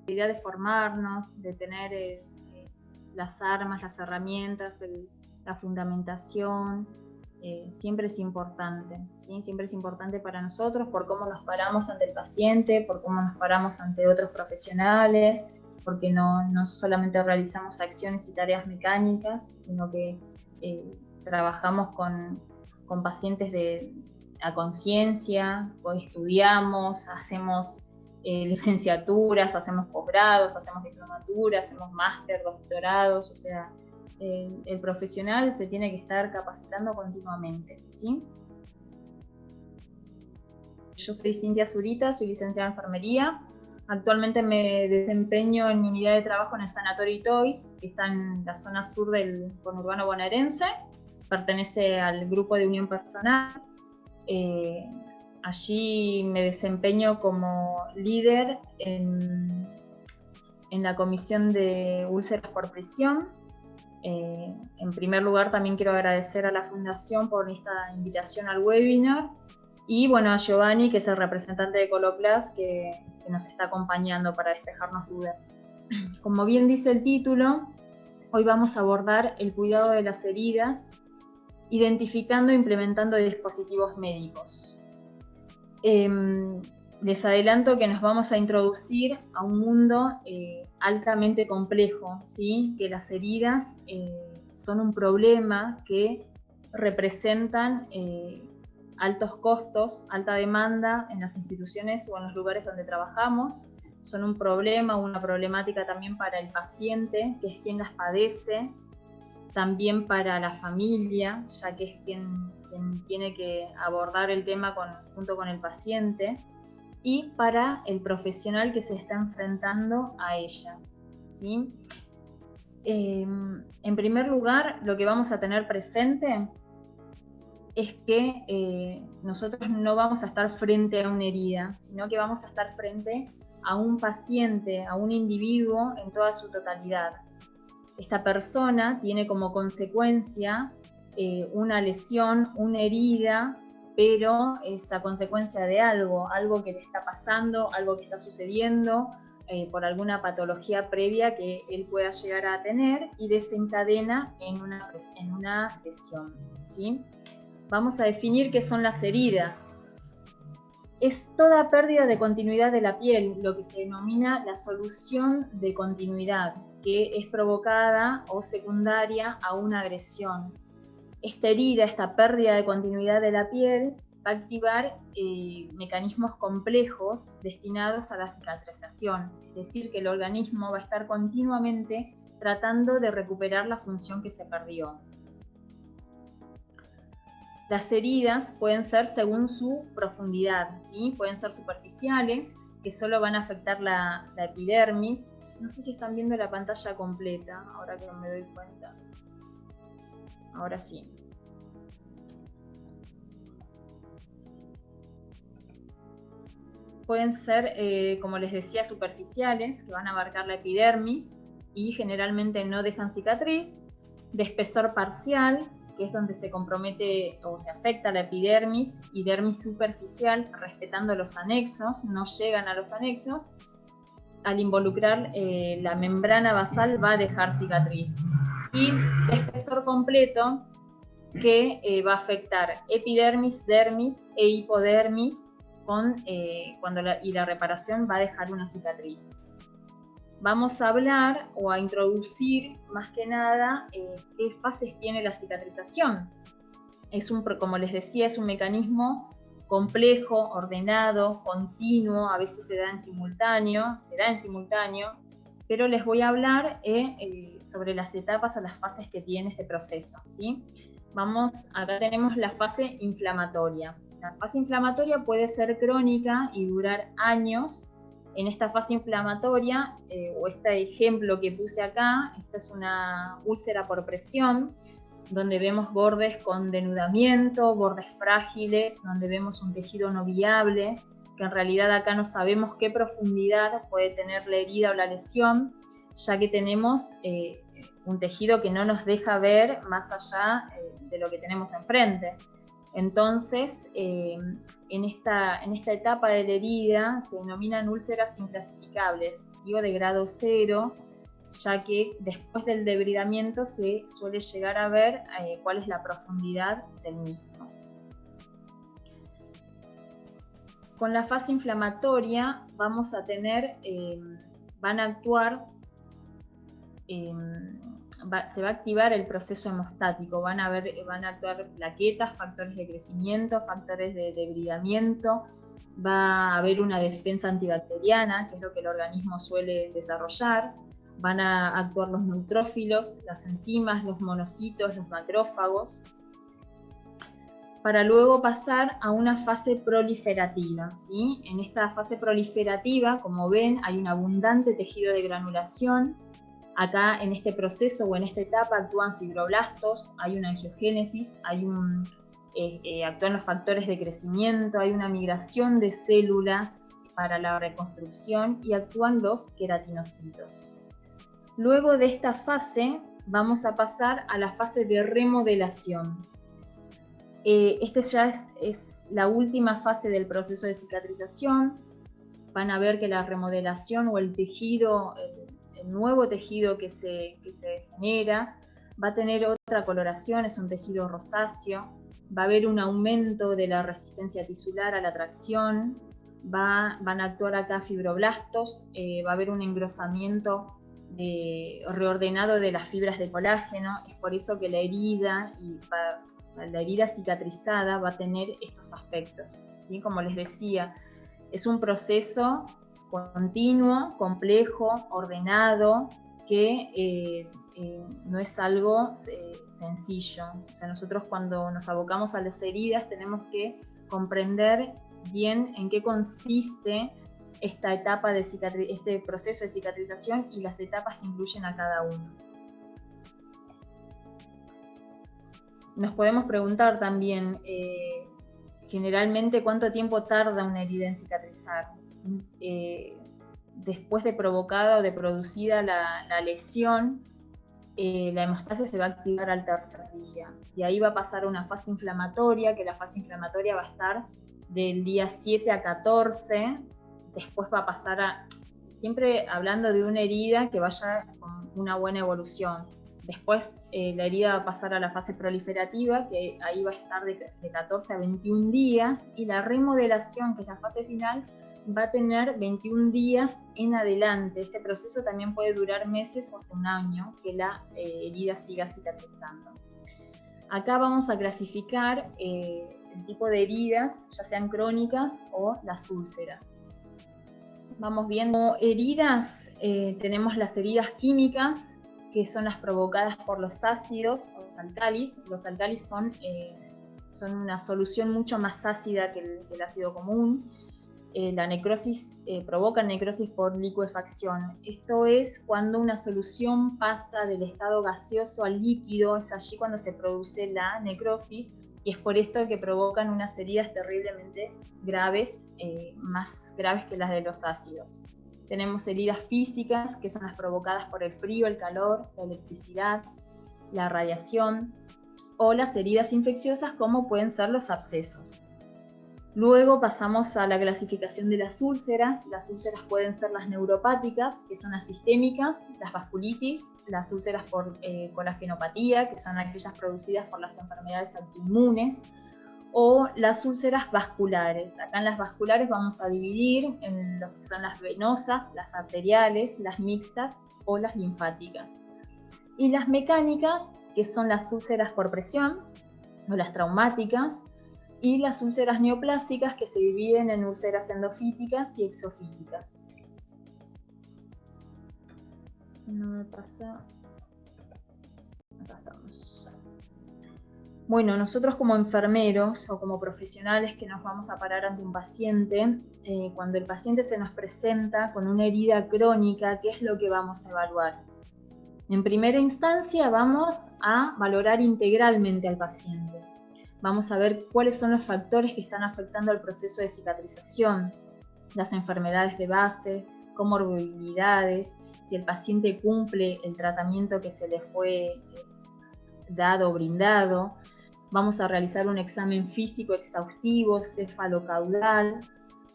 idea de formarnos, de tener las armas, las herramientas, la fundamentación, siempre es importante, ¿sí? Siempre es importante para nosotros por cómo nos paramos ante el paciente, por cómo nos paramos ante otros profesionales, porque no solamente realizamos acciones y tareas mecánicas, sino que trabajamos con pacientes a conciencia, estudiamos, hacemos licenciaturas, hacemos posgrados, hacemos diplomaturas, hacemos máster, doctorados, o sea, el profesional se tiene que estar capacitando continuamente, ¿sí? Yo soy Cintia Zurita, soy licenciada en enfermería. Actualmente me desempeño en mi unidad de trabajo en el Sanatorio Itois, que está en la zona sur del conurbano bonaerense. Pertenece al grupo de Unión Personal. Allí me desempeño como líder en la comisión de úlceras por presión. En primer lugar, también quiero agradecer a la Fundación por esta invitación al webinar y bueno, a Giovanni, que es el representante de Coloplast, que nos está acompañando para despejarnos dudas. Como bien dice el título, hoy vamos a abordar el cuidado de las heridas, identificando e implementando dispositivos médicos. Les adelanto que nos vamos a introducir a un mundo altamente complejo, ¿sí? Que las heridas son un problema que representan altos costos, alta demanda en las instituciones o en los lugares donde trabajamos. Son un problema, una problemática también para el paciente, que es quien las padece, también para la familia, ya que es quien tiene que abordar el tema junto con el paciente, y para el profesional que se está enfrentando a ellas, ¿sí? En primer lugar, lo que vamos a tener presente es que nosotros no vamos a estar frente a una herida, sino que vamos a estar frente a un paciente, a un individuo en toda su totalidad. Esta persona tiene como consecuencia una lesión, una herida, pero es a consecuencia de algo que le está pasando, algo que está sucediendo, por alguna patología previa que él pueda llegar a tener y desencadena en una lesión, ¿sí? Vamos a definir qué son las heridas. Es toda pérdida de continuidad de la piel, lo que se denomina la solución de continuidad, que es provocada o secundaria a una agresión. Esta herida, esta pérdida de continuidad de la piel, va a activar mecanismos complejos destinados a la cicatrización, es decir, que el organismo va a estar continuamente tratando de recuperar la función que se perdió. Las heridas pueden ser según su profundidad, ¿sí? Pueden ser superficiales, que solo van a afectar la epidermis. No sé si están viendo la pantalla completa, ahora que no me doy cuenta. Ahora sí. Pueden ser, como les decía, superficiales, que van a abarcar la epidermis y generalmente no dejan cicatriz, de espesor parcial, que es donde se compromete o se afecta la epidermis, y dermis superficial, respetando los anexos, no llegan a los anexos. Al involucrar la membrana basal va a dejar cicatriz. Y espesor completo, que va a afectar epidermis, dermis e hipodermis, y la reparación va a dejar una cicatriz. Vamos a hablar o a introducir más que nada qué fases tiene la cicatrización. Como les decía, es un mecanismo complejo, ordenado, continuo, a veces se da en simultáneo, pero les voy a hablar sobre las etapas o las fases que tiene este proceso, ¿sí? Acá tenemos la fase inflamatoria. La fase inflamatoria puede ser crónica y durar años. En esta fase inflamatoria, o este ejemplo que puse acá, esta es una úlcera por presión, donde vemos bordes con denudamiento, bordes frágiles, donde vemos un tejido no viable, que en realidad acá no sabemos qué profundidad puede tener la herida o la lesión, ya que tenemos un tejido que no nos deja ver más allá de lo que tenemos enfrente. Entonces, en esta etapa de la herida se denominan úlceras inclasificables, ¿sí? O de grado 0, ya que después del debridamiento se suele llegar a ver cuál es la profundidad del mismo. Con la fase inflamatoria vamos a tener, van a actuar, se va a activar el proceso hemostático, van a actuar plaquetas, factores de crecimiento, factores de debridamiento, va a haber una defensa antibacteriana, que es lo que el organismo suele desarrollar, van a actuar los neutrófilos, las enzimas, los monocitos, los macrófagos, para luego pasar a una fase proliferativa, ¿sí? En esta fase proliferativa, como ven, hay un abundante tejido de granulación. Acá en este proceso o en esta etapa actúan fibroblastos, hay una angiogénesis, actúan los factores de crecimiento, hay una migración de células para la reconstrucción y actúan los queratinocitos. Luego de esta fase vamos a pasar a la fase de remodelación. Esta ya es la última fase del proceso de cicatrización. Van a ver que la remodelación o el tejido, el nuevo tejido que se genera, va a tener otra coloración, es un tejido rosáceo, va a haber un aumento de la resistencia tisular a la tracción, van a actuar acá fibroblastos, va a haber un engrosamiento reordenado de las fibras de colágeno. Es por eso que la herida cicatrizada va a tener estos aspectos, ¿sí? Como les decía, es un proceso continuo, complejo, ordenado, que no es algo sencillo. O sea, nosotros cuando nos abocamos a las heridas tenemos que comprender bien en qué consiste esta etapa de este proceso de cicatrización y las etapas que incluyen a cada uno. Nos podemos preguntar también, generalmente, ¿cuánto tiempo tarda una herida en cicatrizar? Después de provocada o de producida la lesión, la hemostasia se va a activar al tercer día. Y ahí va a pasar a una fase inflamatoria, que la fase inflamatoria va a estar del día 7 a 14. Después va a pasar siempre hablando de una herida que vaya con una buena evolución. Después la herida va a pasar a la fase proliferativa, que ahí va a estar de 14 a 21 días, y la remodelación, que es la fase final, va a tener 21 días en adelante. Este proceso también puede durar meses o hasta un año, que la herida siga cicatrizando. Acá vamos a clasificar el tipo de heridas, ya sean crónicas o las úlceras. Vamos viendo heridas, tenemos las heridas químicas, que son las provocadas por los ácidos o los álcalis. Los álcalis son una solución mucho más ácida que el ácido común. La necrosis provoca necrosis por licuefacción. Esto es cuando una solución pasa del estado gaseoso al líquido, es allí cuando se produce la necrosis, y es por esto que provocan unas heridas terriblemente graves, más graves que las de los ácidos. Tenemos heridas físicas, que son las provocadas por el frío, el calor, la electricidad, la radiación, o las heridas infecciosas, como pueden ser los abscesos. Luego pasamos a la clasificación de las úlceras. Las úlceras pueden ser las neuropáticas, que son las sistémicas, las vasculitis, las úlceras por colagenopatía, que son aquellas producidas por las enfermedades autoinmunes, o las úlceras vasculares. Acá en las vasculares vamos a dividir en lo que son las venosas, las arteriales, las mixtas o las linfáticas. Y las mecánicas, que son las úlceras por presión o las traumáticas, y las úlceras neoplásicas, que se dividen en úlceras endofíticas y exofíticas. No me pasa. Acá estamos. Bueno, nosotros como enfermeros o como profesionales que nos vamos a parar ante un paciente, cuando el paciente se nos presenta con una herida crónica, ¿qué es lo que vamos a evaluar? En primera instancia vamos a valorar integralmente al paciente. Vamos a ver cuáles son los factores que están afectando al proceso de cicatrización, las enfermedades de base, comorbilidades, si el paciente cumple el tratamiento que se le fue dado o brindado. Vamos a realizar un examen físico exhaustivo, cefalocaudal.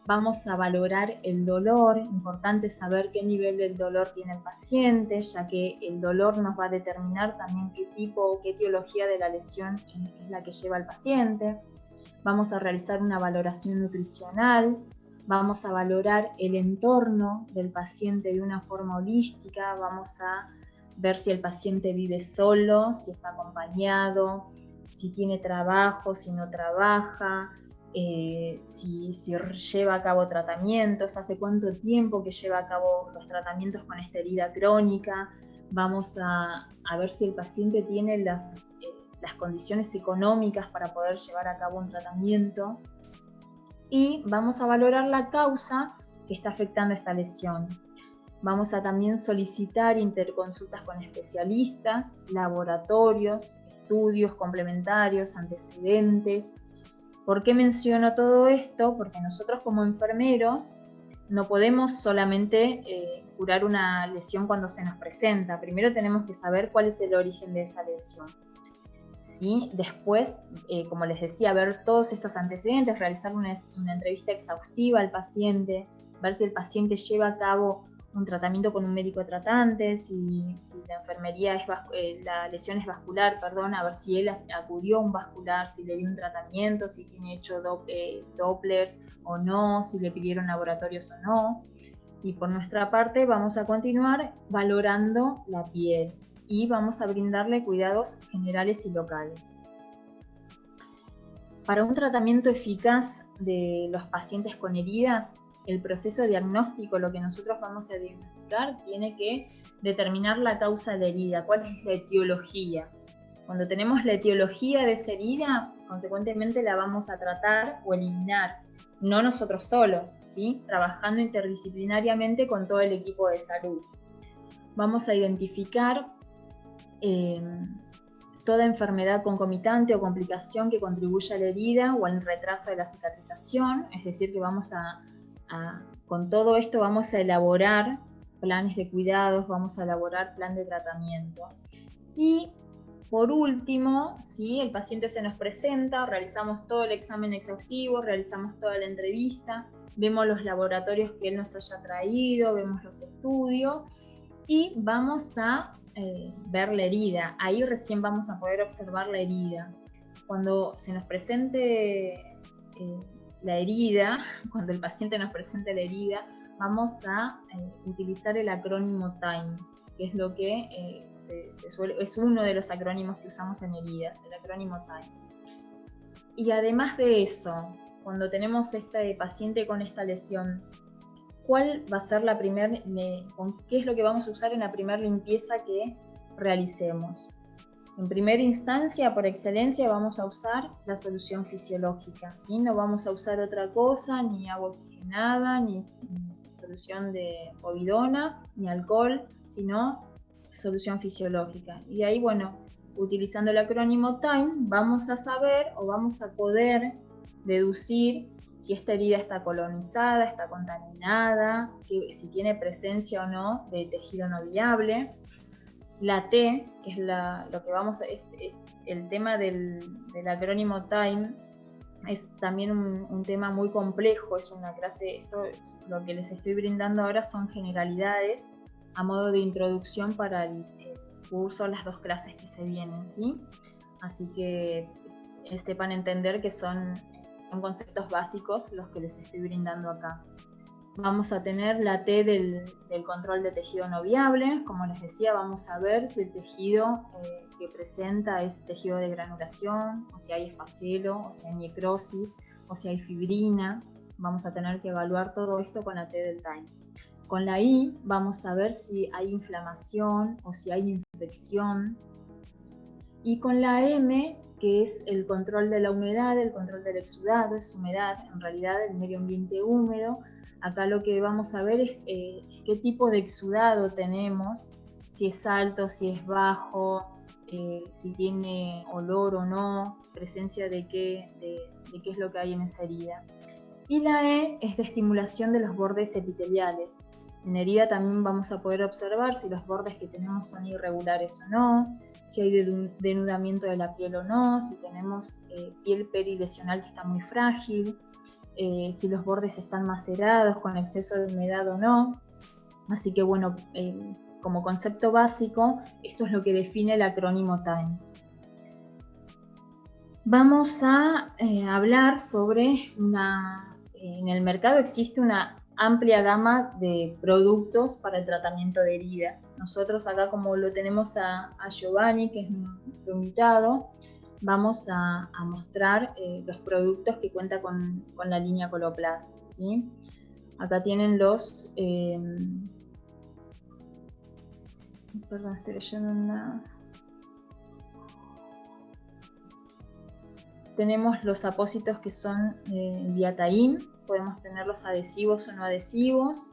Vamos a valorar el dolor. Importante saber qué nivel del dolor tiene el paciente, ya que el dolor nos va a determinar también qué tipo o qué etiología de la lesión es la que lleva el paciente. Vamos a realizar una valoración nutricional. Vamos a valorar el entorno del paciente de una forma holística. Vamos a ver si el paciente vive solo, si está acompañado, si tiene trabajo, si no trabaja, si lleva a cabo tratamientos, hace cuánto tiempo que lleva a cabo los tratamientos con esta herida crónica. Vamos a ver si el paciente tiene las condiciones económicas para poder llevar a cabo un tratamiento. Y vamos a valorar la causa que está afectando esta lesión. Vamos a también solicitar interconsultas con especialistas, laboratorios, estudios complementarios, antecedentes. ¿Por qué menciono todo esto? Porque nosotros como enfermeros no podemos solamente curar una lesión cuando se nos presenta. Primero tenemos que saber cuál es el origen de esa lesión. ¿Sí? Después, como les decía, ver todos estos antecedentes, realizar una entrevista exhaustiva al paciente, ver si el paciente lleva a cabo un tratamiento con un médico tratante, si la enfermería la lesión es vascular, a ver si él acudió a un vascular, si le dio un tratamiento, si tiene hecho Dopplers o no, si le pidieron laboratorios o no. Y por nuestra parte vamos a continuar valorando la piel y vamos a brindarle cuidados generales y locales. Para un tratamiento eficaz de los pacientes con heridas, el proceso diagnóstico, lo que nosotros vamos a diagnosticar, tiene que determinar la causa de la herida, cuál es la etiología. Cuando tenemos la etiología de esa herida, consecuentemente la vamos a tratar o eliminar, no nosotros solos, ¿sí? Trabajando interdisciplinariamente con todo el equipo de salud. Vamos a identificar toda enfermedad concomitante o complicación que contribuya a la herida o al retraso de la cicatrización, es decir, que con todo esto vamos a elaborar planes de cuidados, vamos a elaborar plan de tratamiento. Y por último, si el paciente se nos presenta, realizamos todo el examen exhaustivo, realizamos toda la entrevista, vemos los laboratorios que él nos haya traído, vemos los estudios y vamos a ver la herida. Ahí recién vamos a poder observar la herida. Cuando se nos presente la herida, cuando el paciente nos presente la herida, vamos a utilizar el acrónimo TIME, que es lo que es uno de los acrónimos que usamos en heridas, el acrónimo TIME. Y además de eso, cuando tenemos este paciente con esta lesión, ¿cuál va a ser qué es lo que vamos a usar en la primera limpieza que realicemos? En primera instancia, por excelencia, vamos a usar la solución fisiológica, ¿sí? No vamos a usar otra cosa, ni agua oxigenada, ni solución de povidona, ni alcohol, sino solución fisiológica. Y de ahí, bueno, utilizando el acrónimo TIME, vamos a saber o vamos a poder deducir si esta herida está colonizada, está contaminada, si tiene presencia o no de tejido no viable. La T, que es lo que vamos a... el tema del acrónimo TIME es también un tema muy complejo, es una clase, lo que les estoy brindando ahora son generalidades a modo de introducción para el curso, las 2 clases que se vienen, ¿sí? Así que sepan entender que son conceptos básicos los que les estoy brindando acá. Vamos a tener la T del control de tejido no viable. Como les decía, vamos a ver si el tejido que presenta es tejido de granulación, o si hay esfacelo, o si hay necrosis, o si hay fibrina. Vamos a tener que evaluar todo esto con la T del TIME. Con la I vamos a ver si hay inflamación o si hay infección. Y con la M, que es el control de la humedad, el control del exudado, es humedad, en realidad el medio ambiente húmedo. Acá lo que vamos a ver es qué tipo de exudado tenemos, si es alto, si es bajo, si tiene olor o no, presencia de qué es lo que hay en esa herida. Y la E es de estimulación de los bordes epiteliales. En herida también vamos a poder observar si los bordes que tenemos son irregulares o no, si hay denudamiento de la piel o no, si tenemos piel perilesional que está muy frágil, si los bordes están macerados con exceso de humedad o no. Así que bueno, como concepto básico, esto es lo que define el acrónimo TIME. Vamos a hablar sobre en el mercado existe una amplia gama de productos para el tratamiento de heridas. Nosotros acá, como lo tenemos a Giovanni, que es nuestro invitado, vamos a mostrar los productos que cuenta con la línea Coloplast, ¿sí? Acá tienen los... perdón, estoy leyendo una... Tenemos los apósitos que son Viataín, podemos tener los adhesivos o no adhesivos,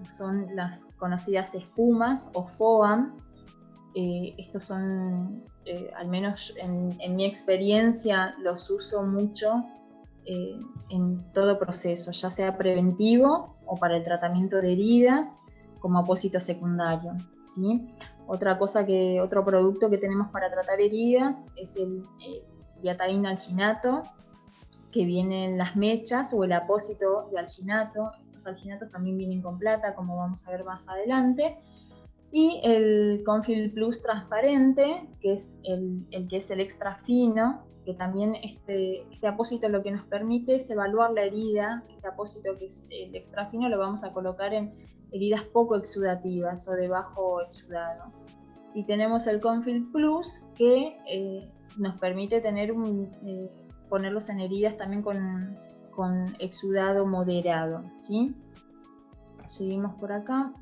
son las conocidas espumas o FOAM. Estos son, al menos en mi experiencia, los uso mucho en todo proceso, ya sea preventivo o para el tratamiento de heridas como apósito secundario, ¿sí? Otro producto que tenemos para tratar heridas es el Viataín alginato, que vienen las mechas o el apósito de alginato. Estos alginatos también vienen con plata, como vamos a ver más adelante. Y el Confil Plus transparente, que es el que es el extra fino, que también este apósito lo que nos permite es evaluar la herida. Este apósito, que es el extra fino, lo vamos a colocar en heridas poco exudativas o de bajo exudado. Y tenemos el Confil Plus, que nos permite tener ponerlos en heridas también con exudado moderado, ¿sí? Seguimos por acá.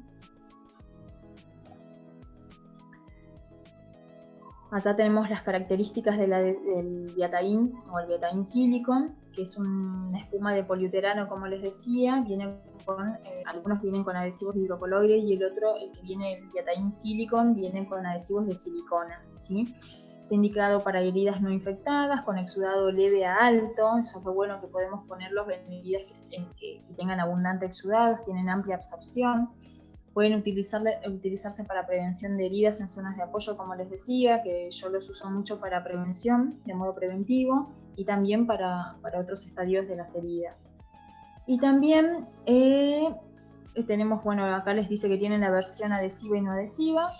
Acá tenemos las características del Viataín o el Viataín Silicon, que es una espuma de poliuterano, como les decía. Algunos vienen con adhesivos de hidrocoloide y el que viene, el Viataín Silicon, viene con adhesivos de silicona, ¿sí? Está indicado para heridas no infectadas, con exudado leve a alto. Eso es lo bueno, que podemos ponerlos en heridas que tengan abundante exudado, tienen amplia absorción. Pueden utilizarse para prevención de heridas en zonas de apoyo, como les decía, que yo los uso mucho para prevención, de modo preventivo, y también para otros estadios de las heridas. Y también tenemos, bueno, acá les dice que tienen la versión adhesiva y no adhesiva.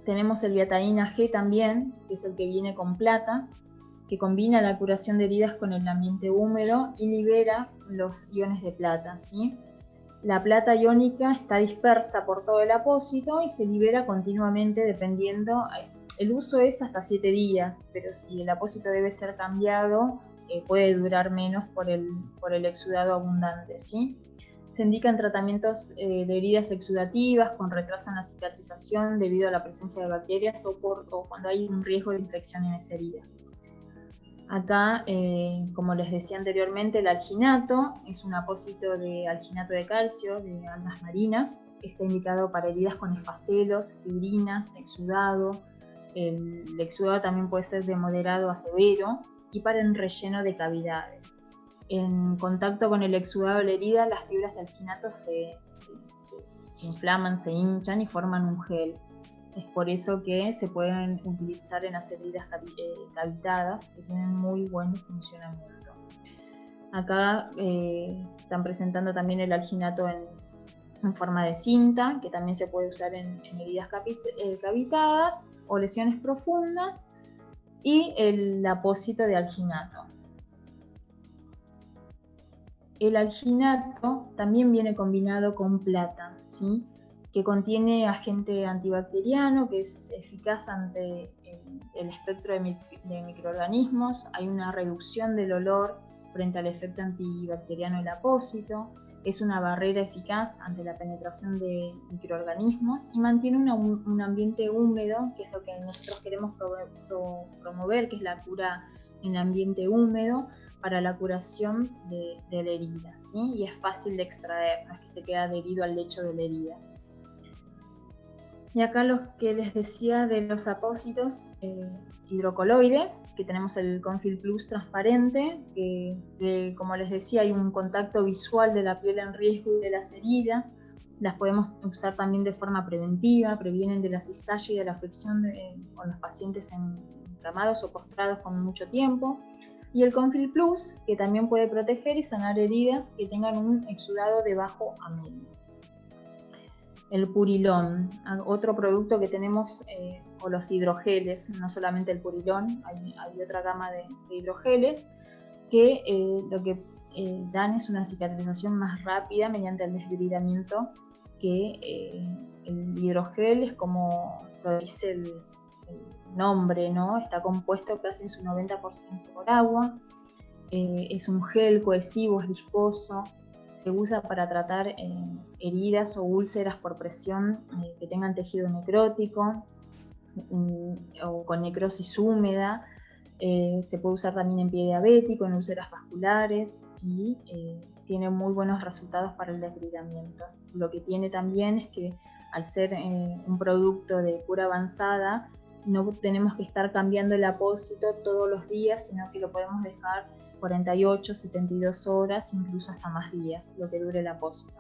Tenemos el Viataín AG también, que es el que viene con plata, que combina la curación de heridas con el ambiente húmedo y libera los iones de plata, ¿sí? La plata iónica está dispersa por todo el apósito y se libera continuamente dependiendo. El uso es hasta 7 días, pero si el apósito debe ser cambiado, puede durar menos por el exudado abundante, ¿sí? Se indican tratamientos de heridas exudativas con retraso en la cicatrización debido a la presencia de bacterias o cuando hay un riesgo de infección en esa herida. Acá, como les decía anteriormente, el alginato es un apósito de alginato de calcio de algas marinas. Está indicado para heridas con esfacelos, fibrinas, exudado. El exudado también puede ser de moderado a severo y para el relleno de cavidades. En contacto con el exudado de la herida, las fibras de alginato se inflaman, se hinchan y forman un gel. Es por eso que se pueden utilizar en las heridas cavitadas, que tienen muy buen funcionamiento. Acá están presentando también el alginato en forma de cinta, que también se puede usar en heridas cavitadas o lesiones profundas, y el apósito de alginato. El alginato también viene combinado con plata, ¿sí? Que contiene agente antibacteriano, que es eficaz ante el espectro de microorganismos. Hay una reducción del olor frente al efecto antibacteriano del apósito. Es una barrera eficaz ante la penetración de microorganismos y mantiene un ambiente húmedo, que es lo que nosotros queremos promover, que es la cura en ambiente húmedo para la curación de la herida, ¿sí? Y es fácil de extraer, no es que se quede adherido al lecho de la herida. Y acá los que les decía de los apósitos hidrocoloides, que tenemos el Confil Plus transparente, que como les decía hay un contacto visual de la piel en riesgo y de las heridas. Las podemos usar también de forma preventiva, previenen de la cizalla y de la fricción con los pacientes encamados o postrados con mucho tiempo. Y el Confil Plus, que también puede proteger y sanar heridas que tengan un exudado de bajo a medio. El purilón, otro producto que tenemos, o los hidrogeles, no solamente el purilón, hay otra gama de hidrogeles que lo que dan es una cicatrización más rápida mediante el desbridamiento, que el hidrogel es como lo dice el nombre, ¿no? Está compuesto casi en su 90% por agua, es un gel cohesivo, es viscoso, se usa para tratar heridas o úlceras por presión que tengan tejido necrótico o con necrosis húmeda. Se puede usar también en pie diabético, en úlceras vasculares, y tiene muy buenos resultados para el desbridamiento. Lo que tiene también es que al ser un producto de cura avanzada, no tenemos que estar cambiando el apósito todos los días, sino que lo podemos dejar 48, 72 horas, incluso hasta más días, lo que dure el apósito.